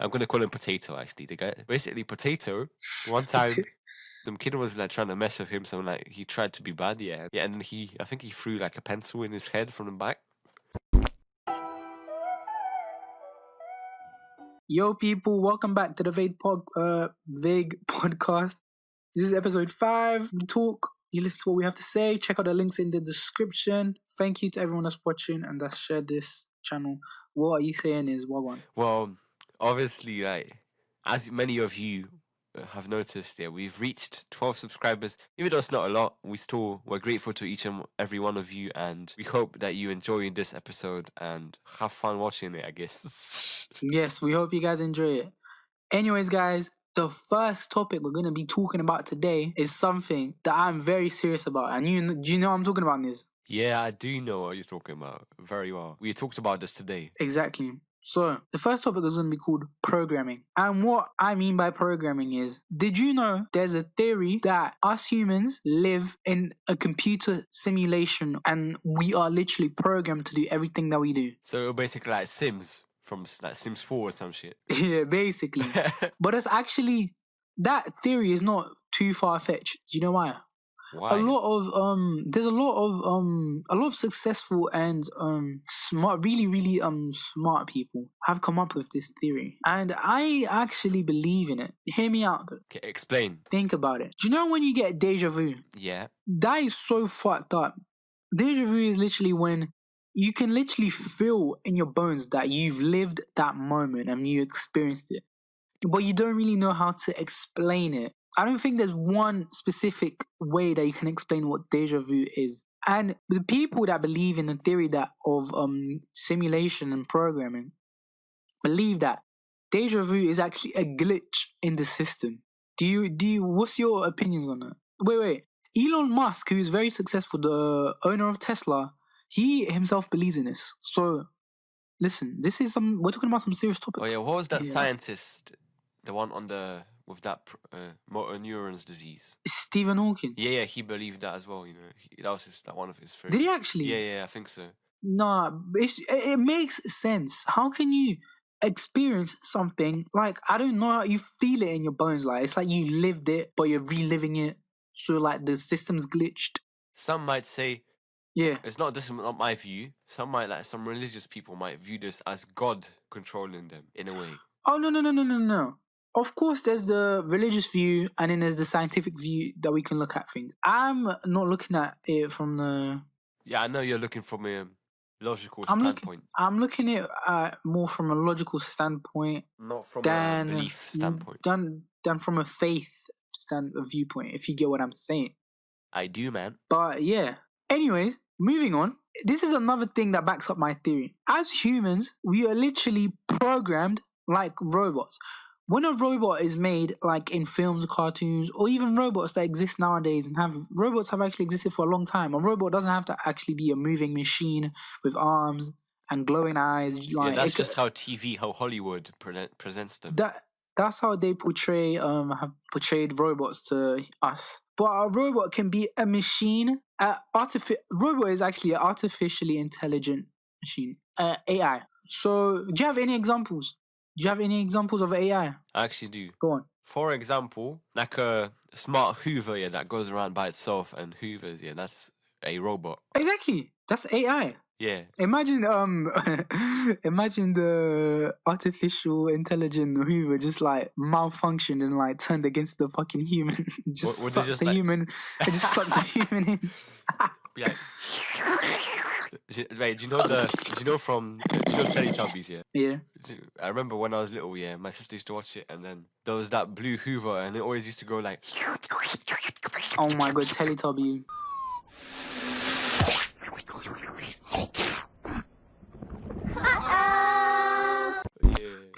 I'm going to call him Potato, actually. The guy, basically, Potato, one time, the kid was like trying to mess with him, so like he tried to be bad, yeah. Yeah, and then I think he threw like a pencil in his head from the back. Yo, people, welcome back to the Vague Podcast. This is episode 5. We talk, you listen to what we have to say. Check out the links in the description. Thank you to everyone that's watching and that's shared this channel. What are you saying is what one? Well, obviously, like, as many of you have noticed, yeah, we've reached 12 subscribers. Even though it's not a lot, we're grateful to each and every one of you, and we hope that you enjoy this episode and have fun watching it, I guess. Yes, we hope you guys enjoy it. Anyways, guys, the first topic we're going to be talking about today is something that I'm very serious about. And do you know what I'm talking about, Niz? Yeah, I do know what you're talking about very well. We talked about this today. Exactly. So, the first topic is going to be called programming. And what I mean by programming is, did you know there's a theory that us humans live in a computer simulation and we are literally programmed to do everything that we do? So, basically like Sims, from like Sims 4 or some shit. Yeah, basically. But it's actually, that theory is not too far-fetched. Do you know why? Why? There's a lot of successful and smart, really smart people have come up with this theory, and I actually believe in it. Hear me out though. Okay, explain. Think about it. Do you know when you get deja vu? Yeah. That is so fucked up. Deja vu is literally when you can literally feel in your bones that you've lived that moment and you experienced it, but you don't really know how to explain it. I don't think there's one specific way that you can explain what deja vu is. And the people that believe in the theory of simulation and programming believe that deja vu is actually a glitch in the system. What's your opinions on that? Wait. Elon Musk, who is very successful, the owner of Tesla, he himself believes in this. So, listen, we're talking about some serious topic. Oh yeah, what was that scientist? The one with that motor neurons disease. Stephen Hawking. Yeah, he believed that as well. You know, that was one of his theories. Did he actually? Yeah, I think so. Nah, it makes sense. How can you experience something like, I don't know how you feel it in your bones? Like it's like you lived it, but you're reliving it. So like the system's glitched. Some might say, yeah, this is not my view. Some religious people might view this as God controlling them in a way. Oh no. Of course, there's the religious view, and then there's the scientific view that we can look at things. I'm not looking at it from the... Yeah, I know you're looking from a logical standpoint. I'm looking at it more from a logical standpoint. Not from a belief standpoint. Than from a faith viewpoint, if you get what I'm saying. I do, man. But yeah. Anyways, moving on. This is another thing that backs up my theory. As humans, we are literally programmed like robots. When a robot is made, like in films, cartoons, or even robots that exist nowadays, robots have actually existed for a long time. A robot doesn't have to actually be a moving machine with arms and glowing eyes. Like, that's just how Hollywood presents them. That's how they have portrayed robots to us. But a robot can be a machine. Robot is actually an artificially intelligent machine, AI. So, do you have any examples? Do you have any examples of AI? I actually do. Go on. For example, like a smart Hoover, that goes around by itself and hoovers, that's a robot. Exactly. That's AI. Yeah. Imagine the artificial intelligent Hoover just like malfunctioned and like turned against the fucking human. Human. It just sucked the human in. Be like, wait, do you know Teletubbies? Yeah. I remember when I was little. Yeah, my sister used to watch it, and then there was that blue Hoover, and it always used to go like. Oh my god, Teletubby.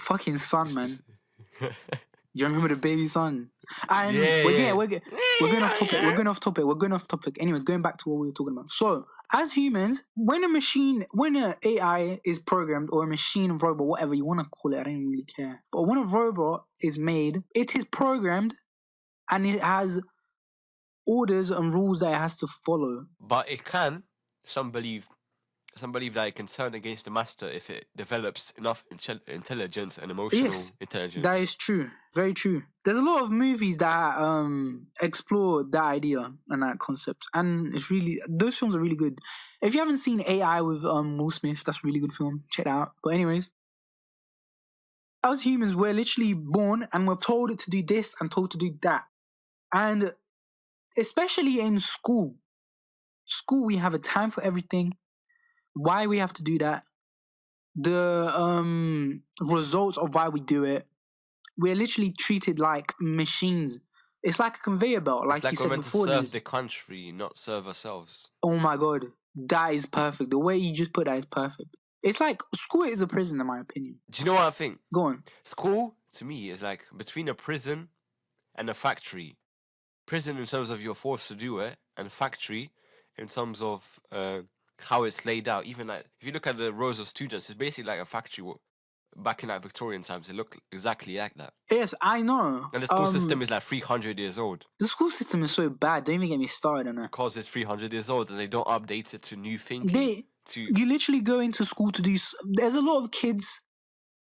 Fucking son, man. Do you remember the baby son? And we're going off topic. Anyways, going back to what we were talking about. So, as humans, when an AI is programmed, or a machine, robot, whatever you want to call it, I don't really care. But when a robot is made, it is programmed and it has orders and rules that it has to follow. But it can, some believe, Some believe that it can turn against the master if it develops enough intelligence and emotional Yes, intelligence. that is true. Very true. There's a lot of movies that explore that idea and that concept, and it's really, those films are really good. If you haven't seen AI with Will Smith, that's a really good film. Check it out. But anyways, as humans, we're literally born and we're told to do this and told to do that, and especially in school, we have a time for everything. Why we have to do that, the results of why we do it. We're literally treated like machines. It's like a conveyor belt, like it's like you we're said meant before. to serve the country, not serve ourselves. Oh my god, that is perfect. The way you just put that is perfect. It's like school is a prison, in my opinion. Do you know what I think? Go on. School, to me, is like between a prison and a factory. Prison in terms of you're forced to do it, and factory in terms of how it's laid out. Even like if you look at the rows of students, it's basically like a factory. Back in like Victorian times, it looked exactly like that. Yes, I know. And the school system is like 300 years old. The school system is so bad. Don't even get me started on it. Because it's 300 years old and they don't update it to new thinking. You literally go into school to do. There's a lot of kids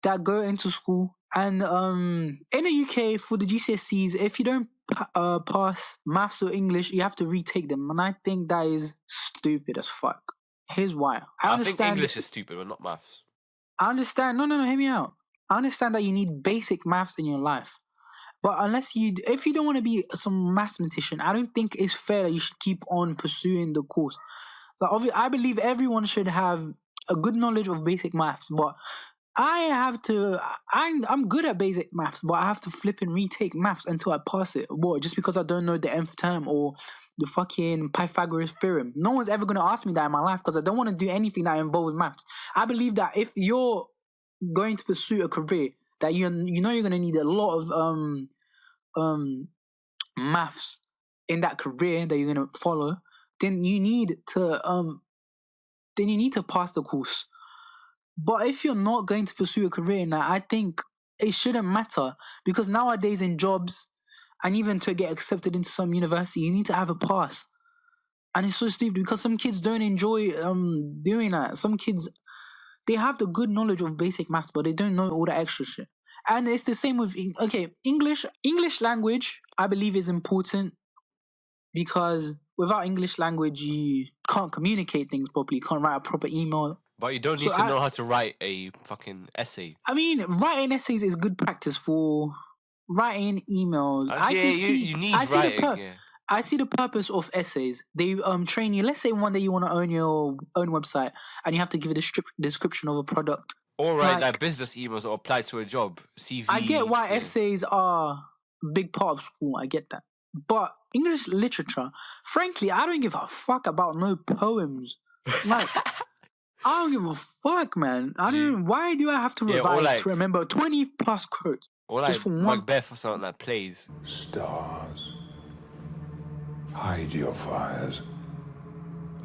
that go into school, and in the UK for the GCSEs, if you don't pass maths or English, you have to retake them, and I think that is stupid as fuck. Here's why. I understand think English is stupid, but not maths. I understand. No, hear me out. I understand that you need basic maths in your life. But if you don't want to be some mathematician, I don't think it's fair that you should keep on pursuing the course. Like, obviously, I believe everyone should have a good knowledge of basic maths, but I'm good at basic maths, but I have to flip and retake maths until I pass it. What? Just because I don't know the nth term or the fucking Pythagoras theorem. No one's ever going to ask me that in my life because I don't want to do anything that involves maths. I believe that if you're going to pursue a career that you know you're going to need a lot of maths in that career that you're going to follow, then you need to pass the course. But if you're not going to pursue a career in that, I think it shouldn't matter, because nowadays in jobs, and even to get accepted into some university, you need to have a pass. And it's so stupid because some kids don't enjoy doing that. Some kids, they have the good knowledge of basic maths, but they don't know all the extra shit. And it's the same with, English language, I believe, is important, because without English language, you can't communicate things properly. You can't write a proper email. But you don't need to know how to write a fucking essay. I mean, writing essays is good practice for writing emails. You need writing. I see the purpose of essays. They train you. Let's say one day you want to own your own website and you have to give it a description of a product. Or write like business emails or apply to a job, CV. I get why essays are a big part of school. I get that. But English literature, frankly, I don't give a fuck about no poems. Like, I don't give a fuck, man. Why do I have to revise to remember 20 plus quotes? Or like Macbeth or something that plays. Stars, hide your fires.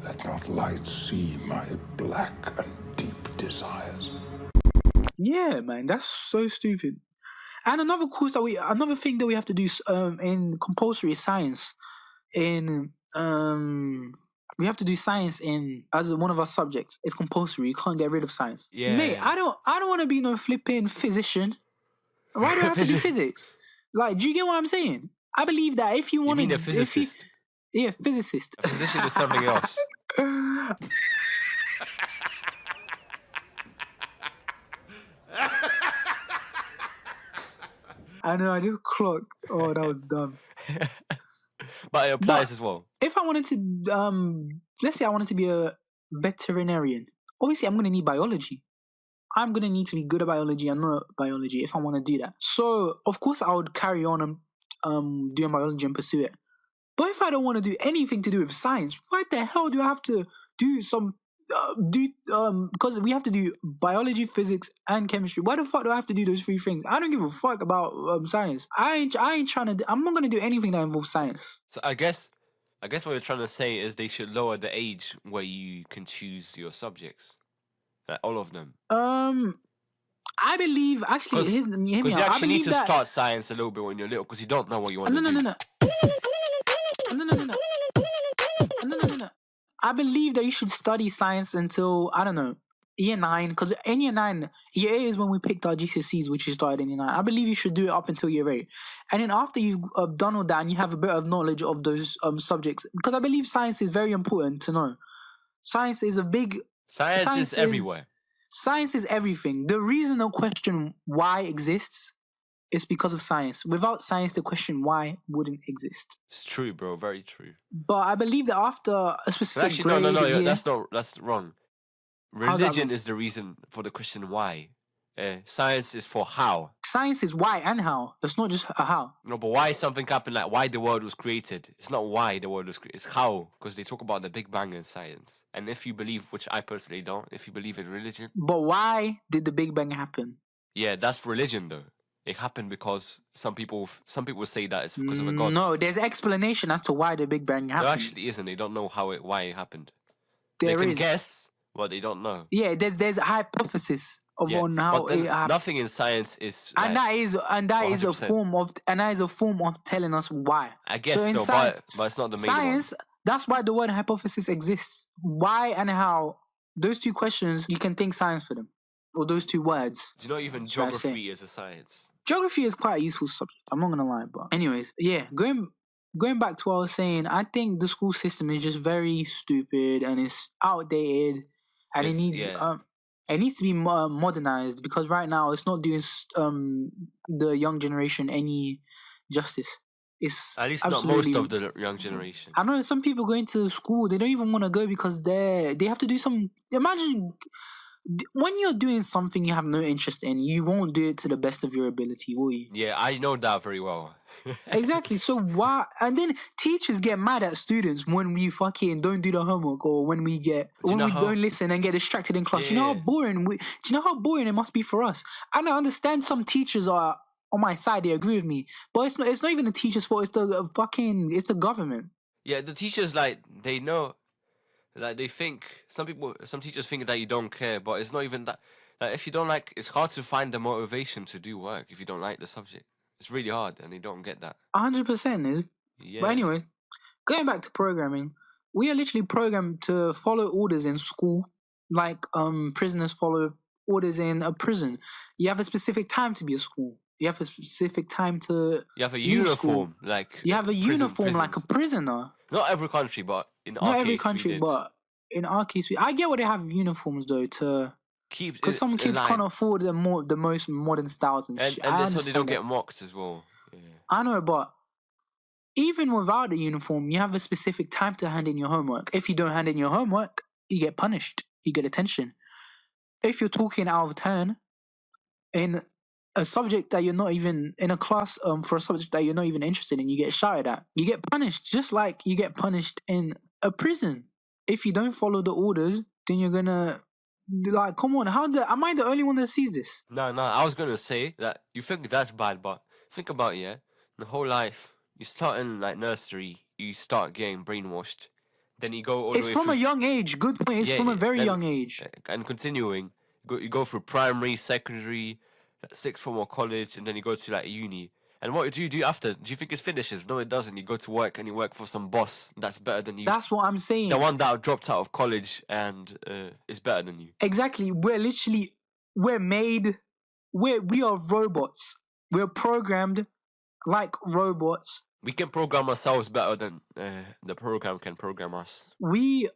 Let not light see my black and deep desires. Yeah, man, that's so stupid. And another thing that we have to do in compulsory is science. We have to do science as one of our subjects. It's compulsory. You can't get rid of science. Yeah. Mate, I don't want to be no flipping physician. Why do I have to do physics? Like, do you get what I'm saying? I believe that if you want to... You mean a physicist? Physicist. A physician is something else. I know, I just clocked. Oh, that was dumb. But it applies as well. If I wanted to, let's say I wanted to be a veterinarian, obviously I'm going to need biology. I'm going to need to be good at biology and know biology if I want to do that. So, of course, I would carry on doing biology and pursue it. But if I don't want to do anything to do with science, why the hell do I have to do because we have to do biology, physics, and chemistry. Why the fuck do I have to do those three things? I don't give a fuck about science. I'm not going to do anything that involves science. So I guess what you're trying to say is they should lower the age where you can choose your subjects. Like all of them. I believe, actually, hear me out. You actually need to start science a little bit when you're little, because you don't know what you want to do. No. I believe that you should study science until, I don't know, year 9, because in year 9, year 8 is when we picked our GCSEs, which you started in year 9. I believe you should do it up until year 8. And then after you've done all that and you have a bit of knowledge of those subjects, because I believe science is very important to know. Science is a big... Science is everywhere. Science is everything. The reason the question why exists is because of science. Without science, the question why wouldn't exist. It's true, bro. Very true. But I believe that after a specific Actually, no. year, That's wrong. Religion is the reason for the question why. Science is for how. Science is why and how. It's not just a how. No, but why something happened, like why the world was created. It's not why the world was created. It's how, because they talk about the Big Bang in science. And if you believe, which I personally don't, if you believe in religion. But why did the Big Bang happen? Yeah, that's religion though. It happened because some people say that it's because of a god. No, there's explanation as to why the Big Bang happened. There actually isn't. They don't know why it happened. There they can is. guess, but they don't know. Yeah, there's a hypothesis on how but then it happened. nothing in science is And like, that is a 100%. form of telling us why. I guess in so, but it's not the main science, one. that's why the word hypothesis exists. Why and how, those two questions, you can think science for them. Or those two words. Do you know even Should I say? geography is a science? Geography is quite a useful subject. I'm not gonna lie, but anyways, yeah. Going back to what I was saying, I think the school system is just very stupid and it's outdated, and it needs to be modernized, because right now it's not doing the young generation any justice. It's at least not most of the young generation. I know some people going to school, they don't even want to go because they have to do some. Imagine. When you're doing something you have no interest in, you won't do it to the best of your ability, will you? Yeah, I know that very well. Exactly. So why? And then teachers get mad at students when we fucking don't do the homework, or when we don't listen and get distracted in class. Yeah. Do you know how boring? Do you know how boring it must be for us? And I understand some teachers are on my side; they agree with me, but it's not even the teachers' fault. It's the government. Yeah, the teachers, like, they know. Like, they think, some teachers think that you don't care, but it's not even that. Like, if you don't like, it's hard to find the motivation to do work if you don't like the subject. It's really hard, and they don't get that. 100%. Yeah. But anyway, going back to programming, we are literally programmed to follow orders in school, like prisoners follow orders in a prison. You have a specific time to be at school. You have a specific time to. You have a uniform, like. You have a uniform like a prisoner. Not every country, but in our case, not every country, but in our case, I get why they have uniforms though to keep, because some kids can't afford the most modern styles and shit. And that's why they don't get mocked as well. Yeah. I know, but even without a uniform, you have a specific time to hand in your homework. If you don't hand in your homework, you get punished. You get attention. If you're talking out of turn in a subject that you're not even in a class for a subject that you're not even interested in, you get shouted at. You get punished just like you get punished in a prison. If you don't follow the orders, then you're gonna like, come on, am I the only one that sees this? No, I was gonna say that you think that's bad, but think about it, yeah. The whole life, you start in like nursery, you start getting brainwashed, then you go all the way It's from through, a young age. Good point. It's from a very young age. And continuing, you go through primary, secondary, sixth form or college, and then you go to like uni. And what do you do after? Do you think it finishes? No, it doesn't. You go to work and you work for some boss that's better than you. That's what I'm saying. The one that dropped out of college and is better than you. Exactly. We are robots. We're programmed like robots. We can program ourselves better than the program can program us. We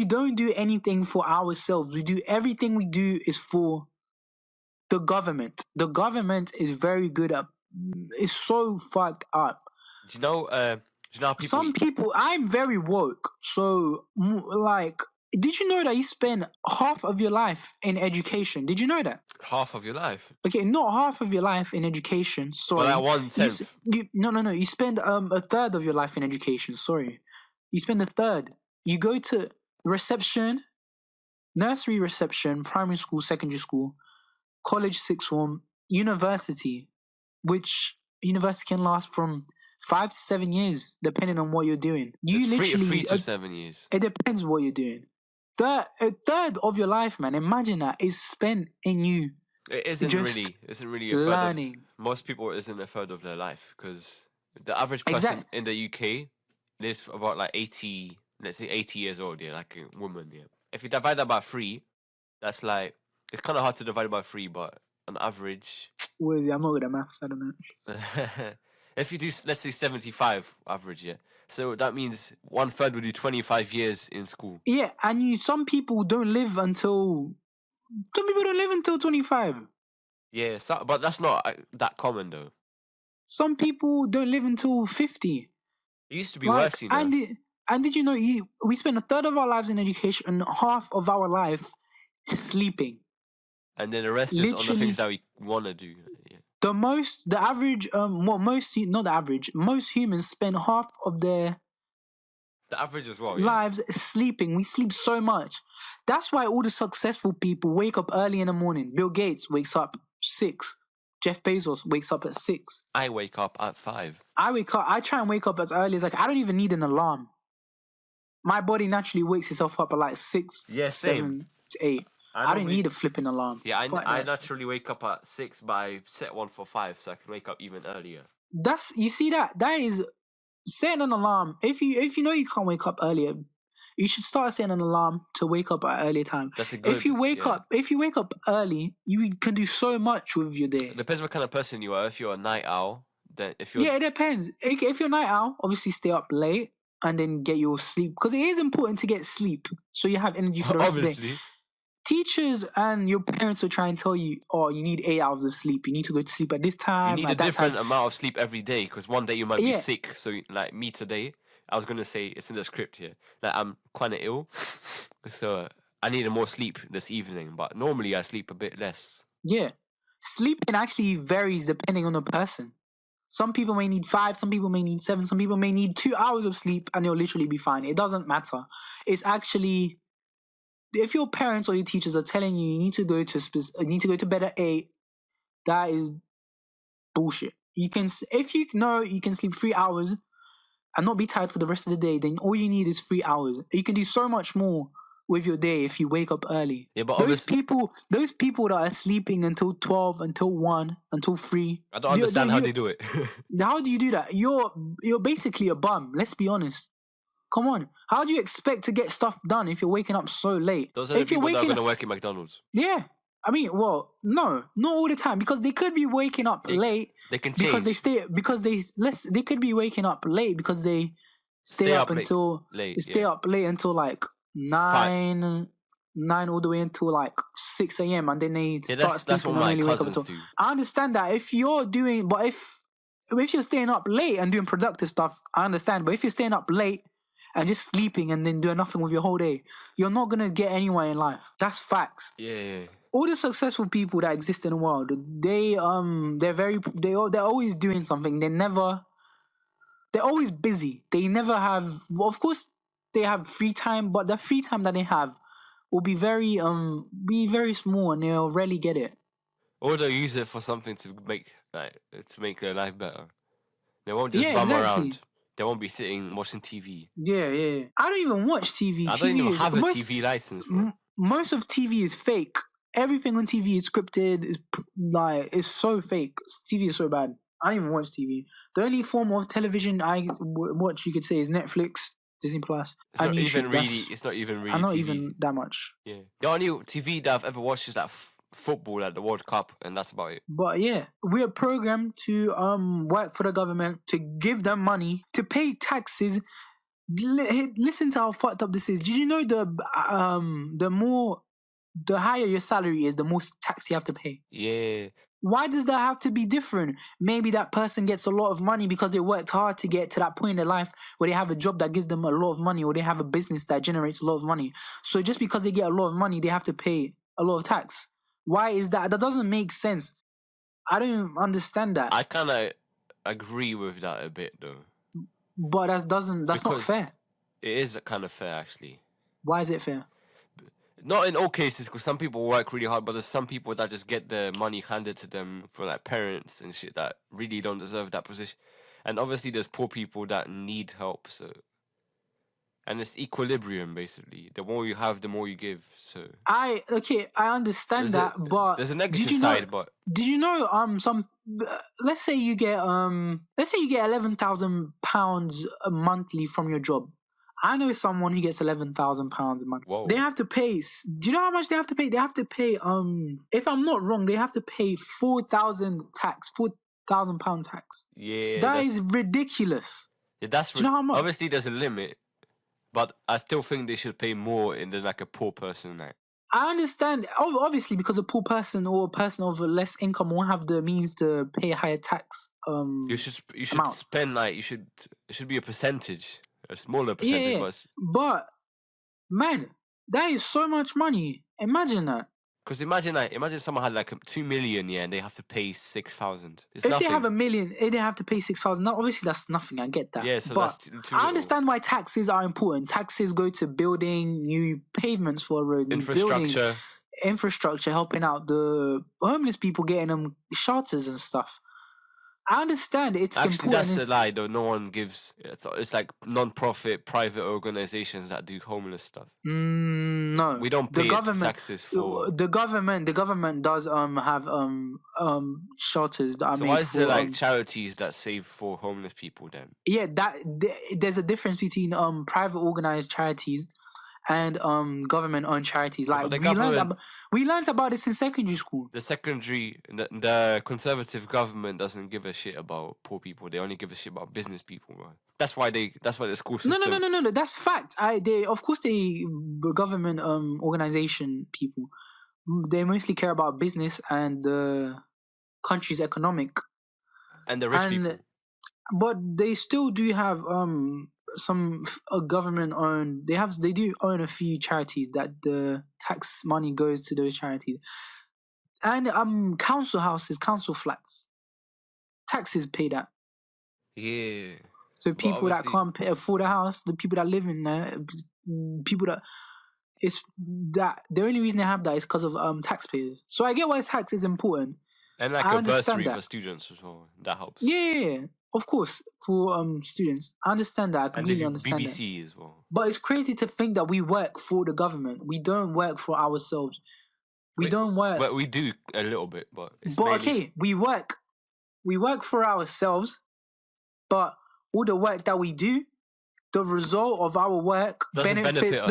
don't do anything for ourselves. Everything we do is for the government. The government is very good at. It's so fucked up. Do you know how people? Some people. I'm very woke, so like. Did you know that you spend half of your life in education? Did you know that? Half of your life? Okay, not half of your life in education. Sorry. But like 1/10. No. You spend a third of your life in education. Sorry. You spend a third. You go to reception, nursery reception, primary school, secondary school, college sixth form, university, which university can last from 5 to 7 years, depending on what you're doing. It's literally 3 to 7 years. It depends what you're doing. A third of your life, man. Imagine that is spent in you. It isn't really a third learning. Most people isn't a third of their life, because the average person in the UK lives for about like 80 let's say 80 years old, yeah, like a woman, yeah. If you divide that by 3, that's like, it's kind of hard to divide by 3, but on average, Wait, I'm not good at maths. I don't know. if you do, let's say 75 average, yeah. So that means 1/3 would do 25 years in school. Yeah, and some people don't live until 25. Yeah, so, but that's not that common though. Some people don't live until 50. It used to be worse, you know. And did you know we spend a third of our lives in education and half of our life sleeping. And then the rest is on the things that we want to do. Yeah. Most humans spend half of their The average as well, lives sleeping. We sleep so much. That's why all the successful people wake up early in the morning. Bill Gates wakes up 6. Jeff Bezos wakes up at 6. I wake up at 5. I try and wake up as early as I don't even need an alarm. My body naturally wakes itself up at like 6, 7 to 8. I don't need a flipping alarm. Yeah, I naturally wake up at 6, but I set one for 5 so I can wake up even earlier. You see that is setting an alarm. If you know you can't wake up earlier, you should start setting an alarm to wake up at an earlier time. That's a good. If you wake up early, you can do so much with your day. It depends what kind of person you are. If you're a night owl, then it depends. If you're a night owl, obviously stay up late and then get your sleep, because it is important to get sleep so you have energy for the rest of the day. Teachers and your parents will try and tell you, oh, you need 8 hours of sleep. You need to go to sleep at this time. You need a different amount of sleep every day, because one day you might be sick. So, like me today, I was going to say, it's in the script here, like I'm kind of ill. So I needed more sleep this evening, but normally I sleep a bit less. Yeah. Sleeping actually varies depending on the person. Some people may need 5, some people may need 7, some people may need 2 hours of sleep and you'll literally be fine. It doesn't matter. It's actually... If your parents or your teachers are telling you need to go to bed at 8, that is bullshit. If you know you can sleep 3 hours and not be tired for the rest of the day, then all you need is 3 hours. You can do so much more with your day if you wake up early. Yeah, but those people that are sleeping until 12, until 1, until 3. I don't understand how they do it. How do you do that? You're basically a bum. Let's be honest. Come on. How do you expect to get stuff done if you're waking up so late? Those are the people that are going to work at McDonald's. Yeah. I mean, well, no, not all the time, because they could be waking up late. They can change. They could be waking up late because they stay up until like 9 all the way until like 6 a.m. and then they start sleeping. That's what my cousins do. I understand that if you're staying up late and doing productive stuff, I understand. But if you're staying up late and just sleeping and then doing nothing with your whole day, you're not gonna get anywhere in life. That's facts. Yeah. All the successful people that exist in the world, they're always doing something. They're always busy. They never have. Well, of course, they have free time, but the free time that they have will be very small, and they'll rarely get it. Or they'll use it for something to make their life better. They won't just bum around. They won't be sitting watching TV. Yeah. I don't even watch TV. I don't even have a TV license, bro. Most of TV is fake. Everything on TV is scripted. It's so fake. TV is so bad. I don't even watch TV. The only form of television I watch, you could say, is Netflix, Disney Plus. It's not even really. I'm not TV. even that much. Yeah. The only TV that I've ever watched is that football at the World Cup, and that's about it. But yeah, we are programmed to work for the government, to give them money, to pay taxes. Listen to how fucked up this is. Did you know the higher your salary is, the more tax you have to pay? Yeah. Why does that have to be different? Maybe that person gets a lot of money because they worked hard to get to that point in their life where they have a job that gives them a lot of money, or they have a business that generates a lot of money. So just because they get a lot of money, they have to pay a lot of tax. Why is that? That doesn't make sense. I don't understand that. I kind of agree with that a bit, though. But that's not fair. It is kind of fair, actually. Why is it fair? Not in all cases, because some people work really hard, but there's some people that just get the money handed to them from like parents and shit that really don't deserve that position. And obviously there's poor people that need help, so... And it's equilibrium, basically. The more you have, the more you give. So I understand but there's a negative side. But did you know let's say you get £11,000 monthly from your job. I know someone who gets £11,000 a month. Whoa. They have to pay. Do you know how much they have to pay? They have to pay. If I'm not wrong, they have to pay £4,000 tax. Yeah, That is ridiculous. Yeah, that's Do you know how much? Obviously, there's a limit, but I still think they should pay more than like a poor person. Like, I understand, obviously, because a poor person or a person of less income won't have the means to pay a higher tax. you should amount. spend like it should be a percentage, a smaller percentage. Yeah, but man, that is so much money. Imagine that. Because imagine someone had like 2 million, yeah, and they have to pay 6,000. It's If nothing. they have $1 million, they have to pay 6,000. Now, obviously, that's nothing. I get that. Yeah, so but that's too I understand why taxes are important. Taxes go to building new pavements for a road, new infrastructure. infrastructure, helping out the homeless people, getting them shelters and stuff. I understand it's Actually, important. that's a lie, though. No one gives. It's like non-profit, private organizations that do homeless stuff. No, We don't pay taxes for. the government. The government does have shelters that are So made why is for there like charities that save for homeless people then? yeah, there's a difference between private organized charities and government-owned charities. Yeah, Like but the we learned about this in secondary school. The conservative government doesn't give a shit about poor people. They only give a shit about business people, bro. That's why the school system. No. That's fact. Of course, the government organization people, they mostly care about business and the country's economic. And the rich people. But they still do have some government owned. They do own a few charities that the tax money goes to those charities, and council houses, council flats, taxes pay that. Yeah. So people that can't afford a house, the people that live in there, people that the only reason they have that is because of taxpayers. So I get why tax is important. And like a bursary for students as well. That helps. Yeah. Of course, for students. I understand that. I completely understand BBC that. as well. But it's crazy to think that we work for the government. We don't work for ourselves. We don't work. But we do a little bit, but it's okay, we work. We work for ourselves, but all the work that we do, the result of our work benefits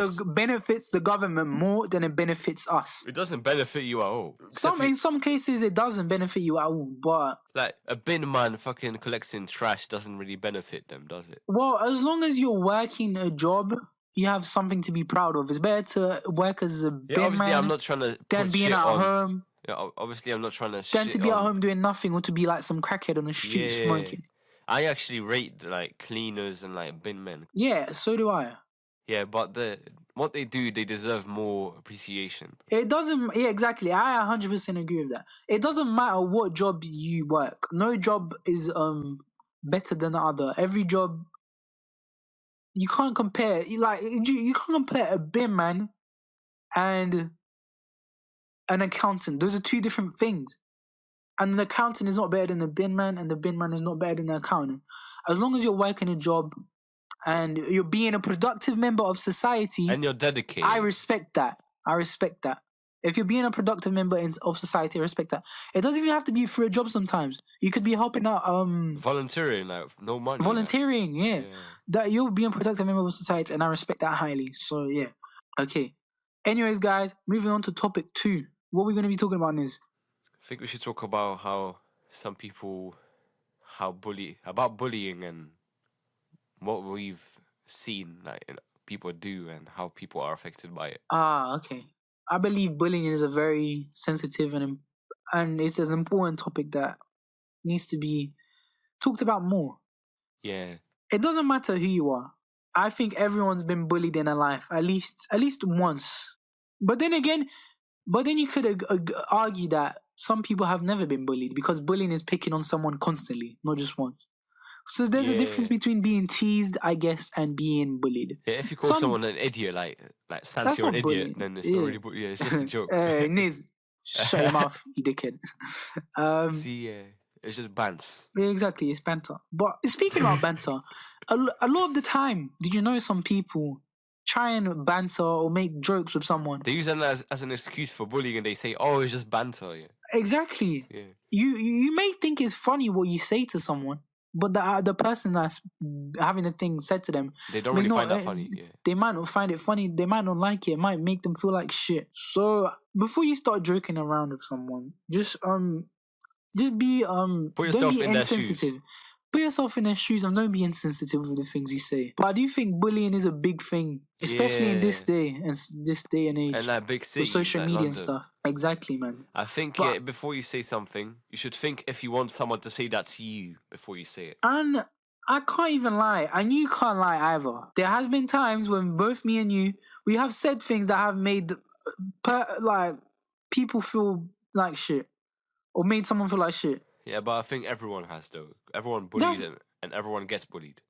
the government more than it benefits us. It doesn't benefit you at all. In some cases, it doesn't benefit you at all, but like a bin man fucking collecting trash doesn't really benefit them, does it? Well, as long as you're working a job, you have something to be proud of. It's better to work as a bin obviously, man I'm not trying to than being at home. Yeah, obviously, I'm not trying to. Than to be at home doing nothing or to be like some crackhead on the street smoking. I actually rate like cleaners and like bin men. Yeah, so do I. Yeah, but what they do, they deserve more appreciation. It doesn't. Yeah, exactly. I 100% agree with that. It doesn't matter what job you work. No job is better than the other. Every job. You can't compare. You can't compare a bin man and an accountant. Those are two different things. And the accountant is not better than the bin man, and the bin man is not better than the accountant. As long as you're working a job and you're being a productive member of society, and you're dedicated, I respect that. If you're being a productive member of society, I respect that. It doesn't even have to be for a job. Sometimes you could be helping out. Volunteering, like no money. Volunteering, yeah. That you're being a productive member of society, and I respect that highly. So yeah, okay. Anyways, guys, moving on to topic 2. What we're going to be talking about is. I think we should talk about how some people, about bullying and what we've seen, like people do and how people are affected by it. Okay. I believe bullying is a very sensitive and it's an important topic that needs to be talked about more. Yeah. It doesn't matter who you are. I think everyone's been bullied in their life, at least once. But then you could argue that some people have never been bullied because bullying is picking on someone constantly, not just once. So there's a difference between being teased, I guess, and being bullied. Yeah, if you call someone an idiot, like Santi or an idiot, then it's not really bullying. Yeah, it's just a joke. Niz, shut your mouth, you dickhead. It's just bants. Yeah, exactly, it's banter. But speaking about banter, a lot of the time, did you know some people try and banter or make jokes with someone? They use that as an excuse for bullying, and they say, "Oh, it's just banter." Yeah. Exactly. Yeah. You may think it's funny what you say to someone, but the person that's having the thing said to them, They don't may really not, find that funny. Yeah. they might not find it funny. They might not like it. It might make them feel like shit. So before you start joking around with someone, just be Put don't yourself be in their insensitive. shoes. Put yourself in their shoes and don't be insensitive with the things you say. But I do think bullying is a big thing, especially in this day and this day and age. And like big with cities, social like media London. and stuff. Exactly, man. I think But- before you say something, you should think if you want someone to say that to you before you say it. And I can't even lie, and you can't lie either. There has been times when both me and you, we have said things that have made people feel like shit, or made someone feel like shit. Yeah, but I think everyone has though. Everyone bullies and everyone gets bullied.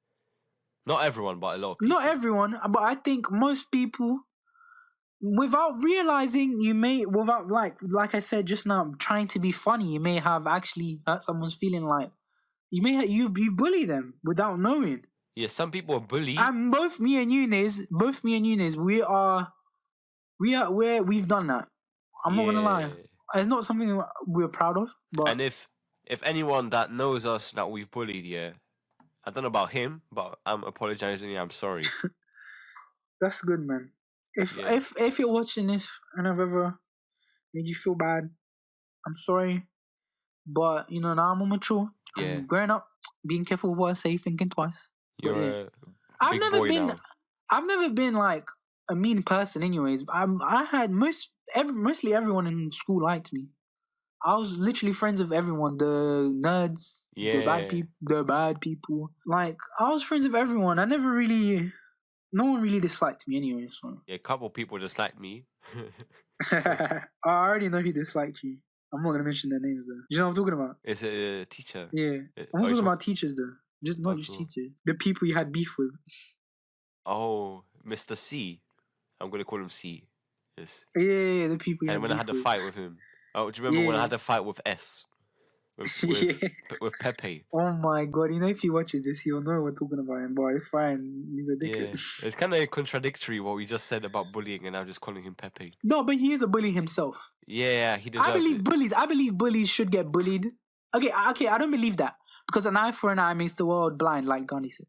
Not everyone, but a lot of people. Not everyone, but I think most people, without realizing, like I said just now, trying to be funny, you may have actually hurt someone's feeling. Like you bully them without knowing. Yeah, some people are bullied. And both me and Eunice, we've done that. I'm not gonna lie. It's not something we're proud of. But And if anyone that knows us that we've bullied, yeah, I don't know about him, but I'm apologizing. Yeah, I'm sorry. that's good, man. Yeah. If you're watching this and I've ever made you feel bad, I'm sorry. But now I'm more mature. Yeah. I'm growing up, being careful with what I say, thinking twice. You're a I've big never boy been now. I've never been like a mean person anyways. I had mostly everyone in school liked me. I was literally friends with everyone, the nerds, the bad people. Like I was friends with everyone. No one really disliked me anyway, so Yeah, a couple people just like me. I already know who disliked you. I'm not gonna mention their names though. You know what I'm talking about? It's a teacher. Yeah. I'm not talking about teachers though. Not just cool. teachers. The people you had beef with. Oh, Mr. C. I'm gonna call him C. Yes. Yeah, the people you had And when I beef had a with. fight with him. Oh, do you remember when I Yeah. had a fight with S? Yeah. With Pepe. Oh my god, if he watches this, he'll know we're talking about him, but it's fine. He's a dickhead. Yeah. It's kind of contradictory what we just said about bullying and I'm just calling him Pepe. No, but he is a bully himself. Yeah, he deserves I it. believe bullies should get bullied. Okay, I don't believe that. Because an eye for an eye makes the world blind, like Gandhi said.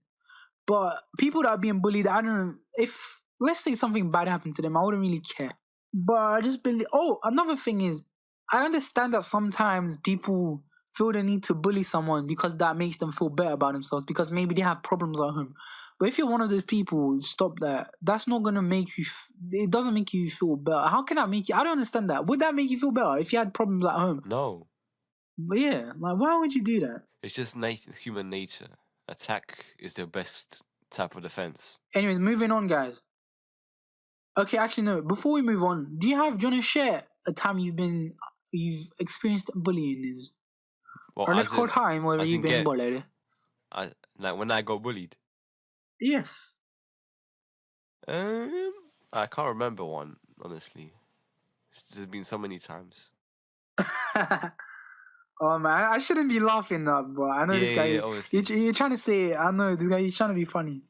But people that are being bullied, I don't know, if, let's say something bad happened to them, I wouldn't really care. But I just believe, another thing is, I understand that sometimes people feel the need to bully someone because that makes them feel better about themselves, because maybe they have problems at home. But if you're one of those people, stop that. That's not going to make you, it doesn't make you feel better. How can that make you, I don't understand that. Would that make you feel better if you had problems at home? No. But yeah, like why would you do that? It's just human nature. Attack is the best type of defense. Anyways, moving on, guys. Okay, actually no. Before we move on, do you want to share a time you've experienced bullying? Well, Or as let's call in- time where as you've in been get- bullied. like when I got bullied. Yes. I can't remember one, honestly. There's been so many times. Oh man, I shouldn't be laughing now, but I know this guy. obviously. You're trying to say, I know this guy. He's trying to be funny,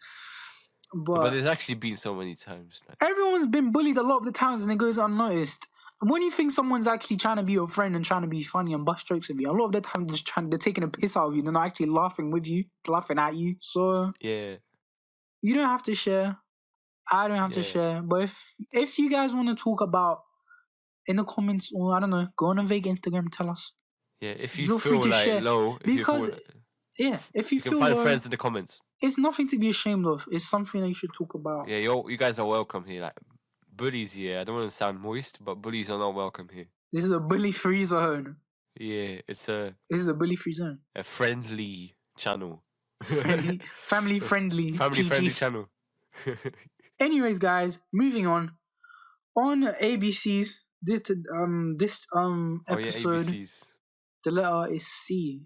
But but there's actually been so many times. Like, everyone's been bullied a lot of the times, and it goes unnoticed. And when you think someone's actually trying to be your friend and trying to be funny and bust jokes with you, a lot of the time they're taking a piss out of you. They're not actually laughing with you, laughing at you. So yeah. you don't have to share. I don't have to Yeah. share. But if you guys want to talk about in the comments, or I don't know, go on a vague Instagram, tell us. Yeah, if Feel you free feel to like share, low, if because you feel, Yeah, if you you can feel find low, friends in the comments. it's nothing to be ashamed of. It's something that you should talk about. Yeah, you guys are welcome here. Like bullies here. I don't want to sound moist, but bullies are not welcome here. This is a bully-free zone. Yeah, it's This is a bully-free zone. a friendly channel. Family-friendly. Family friendly PG. channel. Anyways, guys, moving on. On ABC's this Oh yeah, episode, ABCs. the letter is C.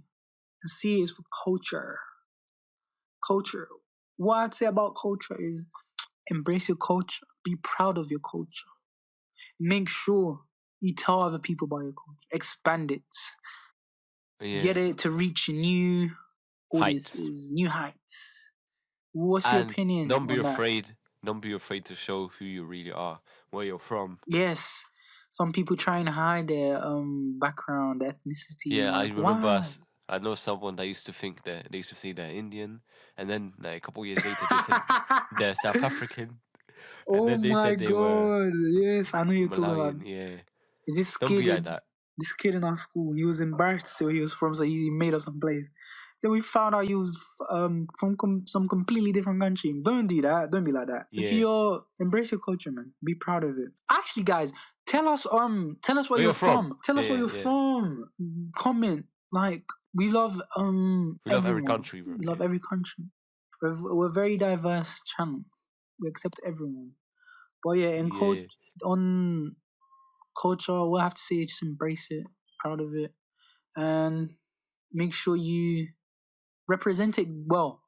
And C is for culture. Culture. What I'd say about culture is embrace your culture. Be proud of your culture. Make sure you tell other people about your culture. Expand it. Yeah. Get it to reach new Heights. audiences, new heights. What's your And opinion? Don't be on that? afraid. Don't be afraid to show who you really are, where you're from. Yes. Some people try and hide their background, ethnicity. Yeah, I Like, remember why? us. I know someone that used to think that they used to say they're Indian, and then like a couple years later they said they're South African, and Oh then they my said they were god! Yes, I know you're talking about. Malawian. Yeah, Is this don't be kid? like that. This kid in our school, he was embarrassed to say where he was from, so he made up some place. Then we found out he was from some completely different country. Don't do that. Don't be like that. Yeah. If you're embrace your culture, man, be proud of it. Actually, guys, tell us where you're from. Tell us where you're from. Comment. Like, we love We love every everyone. country, bro. We love every country. We're a very diverse channel. We accept everyone. But yeah, on culture, we'll have to say just embrace it, proud of it, and make sure you represent it well.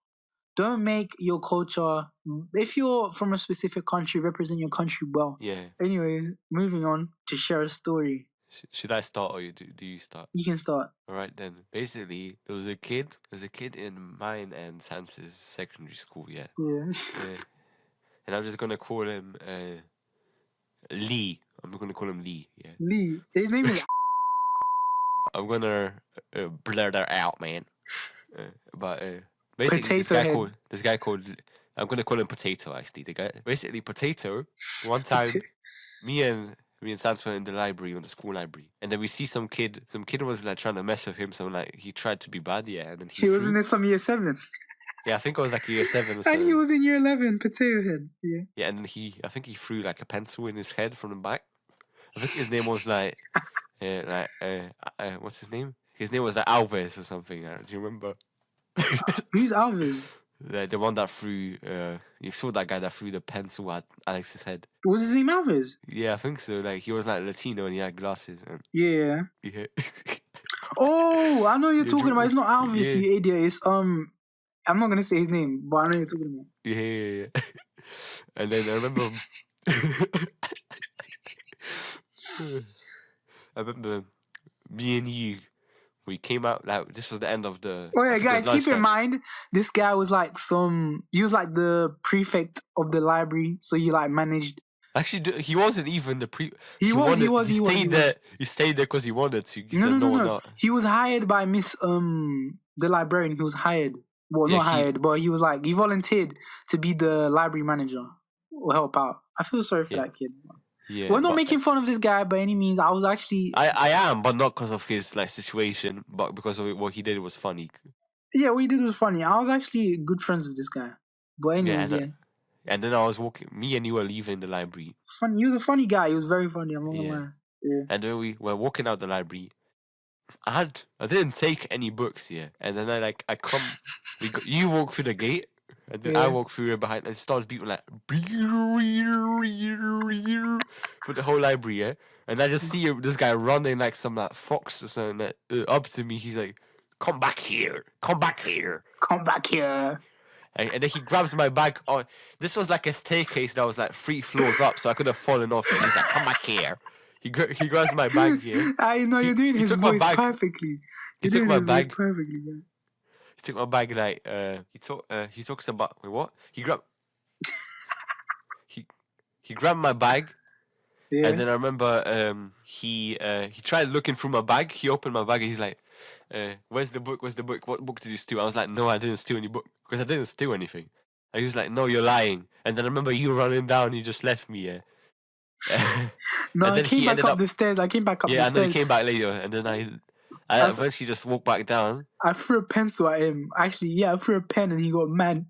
Don't make your culture, if you're from a specific country, represent your country well. Yeah. Anyways, moving on to share a story. Should I start or do you start? You can start. All right then. Basically, there was a kid in mine and Sansa's secondary school. Yeah. Yeah. Yeah. And I'm just gonna call him Lee. I'm gonna call him Lee. Yeah. Lee. His name is. I'm gonna blur that out, man. But basically, Potato this guy called. I'm gonna call him Potato. Actually, the guy basically Potato. One time, me and Sans were in the library, on the school library, and then we see some kid. Some kid was like trying to mess with him. So like he tried to be bad, yeah, and then He was in some year 7. Yeah, I think it was like year 7 or And something. he was in year 11, Potato Head. Yeah. Yeah, and then I think he threw like a pencil in his head from the back. I think his name was like, what's his name? His name was like Alves or something. Do you remember? Who's Alves? The one that threw, you saw that guy that threw the pencil at Alex's head. Was his name Alves? Yeah, I think so. Like he was like Latino and he had glasses. And Yeah. yeah. Oh, I know you're Yeah, talking about. It's not Alves, yeah. you idiot. It's I'm not gonna say his name, but I know you're talking about. Yeah. And then I remember, me and you, we came out like this was the end of the. Oh I yeah, think it was guys, keep in lunchtime. mind this guy was like he was like the prefect of the library, so he like managed. Actually, he wasn't even the pre. He stayed there. He stayed there because he wanted to. He said no one not. He was hired by Miss the librarian. He was hired. Well, Yeah, not hired, but he was like he volunteered to be the library manager or help out. I feel sorry for that kid. Yeah, We're not but making fun of this guy by any means. I was actually I am, but not because of his like situation, but because of what he did was funny. yeah, what he did was funny. I was actually good friends with this guy. But anyways, yeah. And then I was walking. Me and you were leaving the library. Funny. He was a funny guy. He was very funny. I'm not gonna lie. Yeah. And then we were walking out the library. I didn't take any books here, and then you walk through the gate, and then I walk through behind, and it starts beeping like for the whole library, yeah. And I just see this guy running like some like fox or something up to me. He's like, "Come back here! Come back here! Come back here!" And then he grabs my bag. Oh, this was like a staircase that was like 3 floors up, so I could have fallen off. And he's like, "Come back here!" He grabs my bag here. I know you're doing his voice perfectly. He took my bag perfectly, man. He took my bag like he talks about what? He grabbed he grabbed my bag. Yeah. And then I remember he tried looking through my bag. He opened my bag and he's like, where's the book? Where's the book? What book did you steal? I was like, no, I didn't steal any book because I didn't steal anything. And he was like, no, you're lying. And then I remember you running down. You just left me. Yeah. No, I came back up the stairs. I came back up the stairs. Yeah, and then he came back later. And then I eventually just walked back down. I threw a pencil at him. Actually, yeah, I threw a pen and he got mad.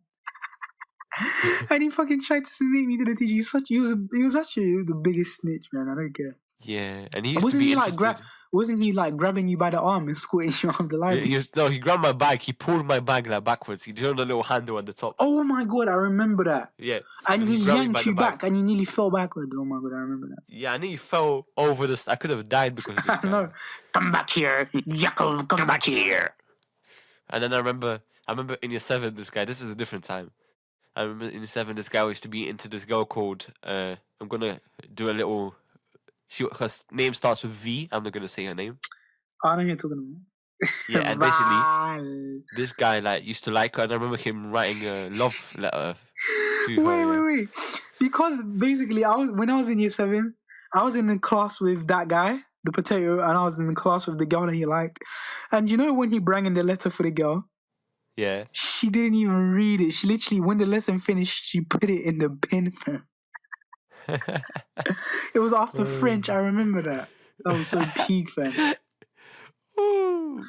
And he fucking tried to snake me to the teacher. He was actually the biggest snitch, man. I don't care. Yeah, and he used to be interested. Wasn't he like grabbing you by the arm and squirting you off the line? He grabbed my bag. He pulled my bag like backwards. He did the little handle at the top. Oh my god, I remember that. Yeah. And he yanked you back and you nearly fell backward. Oh my god, I remember that. Yeah, I nearly fell over this. I could have died because of this guy. No. Come back here, Jacob. Come back here. And then I remember in year 7, this is a different time. I remember in year 7, this guy used to be into this girl called, I'm going to do a little, her name starts with V. I'm not going to say her name. I know who you're talking about. Yeah, and basically, this guy like used to like her, and I remember him writing a love letter to her. Wait. Because basically, when I was in year 7, I was in the class with that guy, the potato, and I was in the class with the girl that he liked. And you know when he brought in the letter for the girl, Yeah. she didn't even read it. She literally, when the lesson finished, she put it in the bin, fam. It was after French. I remember that. That was so peak, fam. Ooh,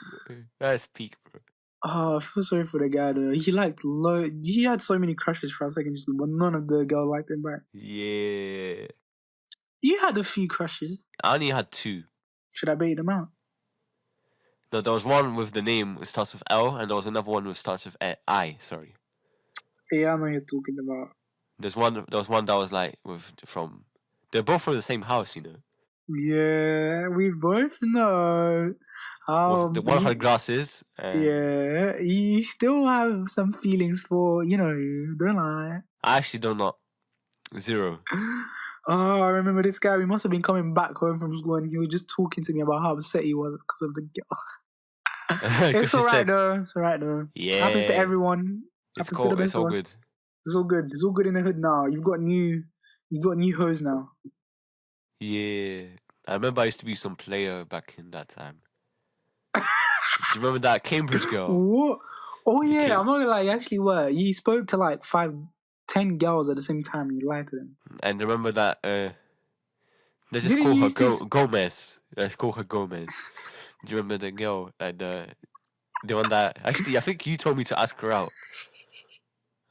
that's peak, bro. Oh, I feel sorry for the guy though. He had so many crushes for a second, but none of the girls liked him back. Yeah. You had a few crushes. I only had 2. Should I bait them out? No, there was one with the name that starts with L, and there was another one that starts with I. Sorry. Yeah, I know you're talking about. There was one that was like from. They're both from the same house, you know. Yeah, we both know. The one had glasses. Yeah, you still have some feelings for, don't lie. I actually don't know. 0. Oh, I remember this guy. We must have been coming back home from school and he was just talking to me about how upset he was because of the girl. It's alright though. It's alright though. Yeah. It happens to everyone. It's Happens cool. to the best It's all one. good. It's all good. It's all good in the hood now. You've got new hoes now. Yeah. I remember I used to be some player back in that time. Do you remember that Cambridge girl? What? Oh You yeah, can't- I'm not gonna lie, you actually were. You spoke to like 5-10 girls at the same time and you lied to them. And remember that let's just Didn't call you her used to Gomez. Let's call her Gomez. Do you remember the girl? The one that actually I think you told me to ask her out.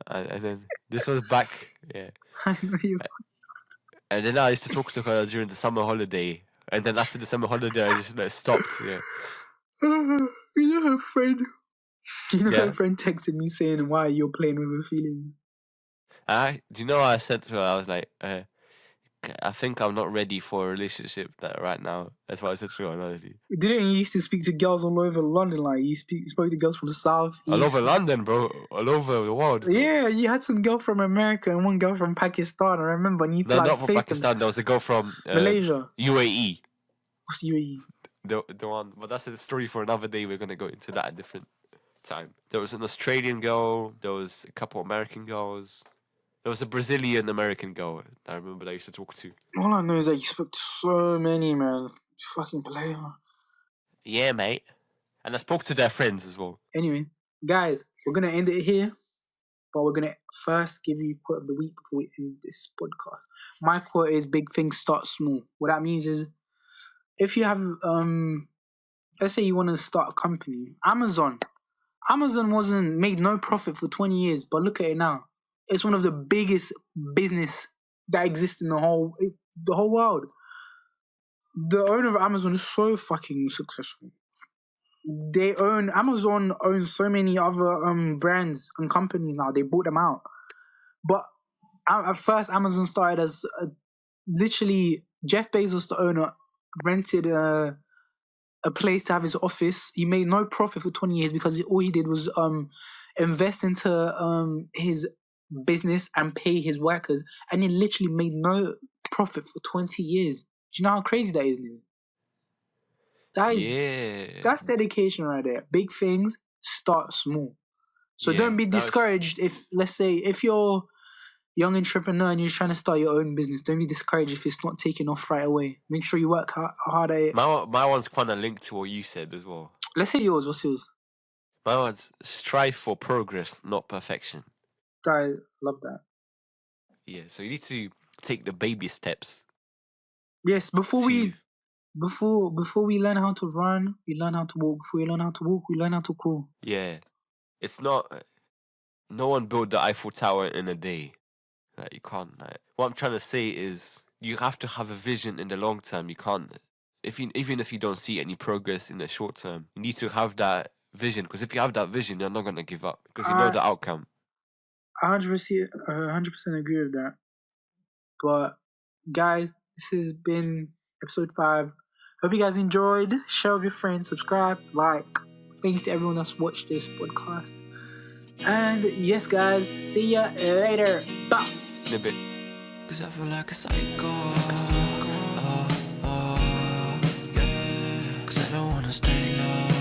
And then this was back, yeah. I know you. And then I used to talk to her during the summer holiday. And then after the summer holiday, I just stopped. Yeah. You know her friend. Yeah. Her friend texted me saying, "Why you're playing with her feelings?" Do you know what I said to her? I was like, I think I'm not ready for a relationship right now. That's what I said to her honestly. Didn't you used to speak to girls all over London? Like you spoke to girls from the south, All east. over London, bro. All over the world. Bro. Yeah, you had some girl from America and one girl from Pakistan. I remember. And you used to No, like not from face Pakistan. them. There was a girl from Malaysia. UAE. What's UAE? The one, but that's a story for another day. We're gonna go into that at a different time. There was an Australian girl. There was a couple American girls. There was a Brazilian American girl I remember that I used to talk to. All I know is that you spoke to so many, man. You fucking player. Yeah, mate. And I spoke to their friends as well. Anyway, guys, we're gonna end it here, but we're gonna first give you quote of the week before we end this podcast. My quote is: "Big things start small." What that means is, if you have, let's say you want to start a company, Amazon wasn't made no profit for 20 years, but look at it now. It's one of the biggest business that exists in the whole world. The owner of Amazon is so fucking successful. Amazon owns so many other brands and companies now. They bought them out. But at first, Amazon started as literally Jeff Bezos, the owner, rented a place to have his office. He made no profit for 20 years because all he did was invest into his business and pay his workers, and he literally made no profit for 20 years. Do you know how crazy that is? That's dedication right there. Big things start small. So don't be discouraged if, let's say, if you're a young entrepreneur and you're trying to start your own business, don't be discouraged if it's not taking off right away. Make sure you work hard at it. My one's kind of linked to what you said as well. Let's say yours. What's yours? My one's strive for progress, not perfection. I love that. Yeah, so you need to take the baby steps. Yes, before we learn how to run, we learn how to walk. Before we learn how to walk, we learn how to crawl. Yeah, it's not. No one built the Eiffel Tower in a day. Like, you can't. What I'm trying to say is, you have to have a vision in the long term. You can't. Even if you don't see any progress in the short term, you need to have that vision. Because if you have that vision, you're not gonna give up because you know the outcome. 100% agree with that. But guys, this has been episode 5. Hope you guys enjoyed. Share with your friends, subscribe, like. Thanks to everyone that's watched this podcast. And yes, guys, see ya later. Bye. In a bit. Cause I feel like a psycho. Cause I don't wanna stay low.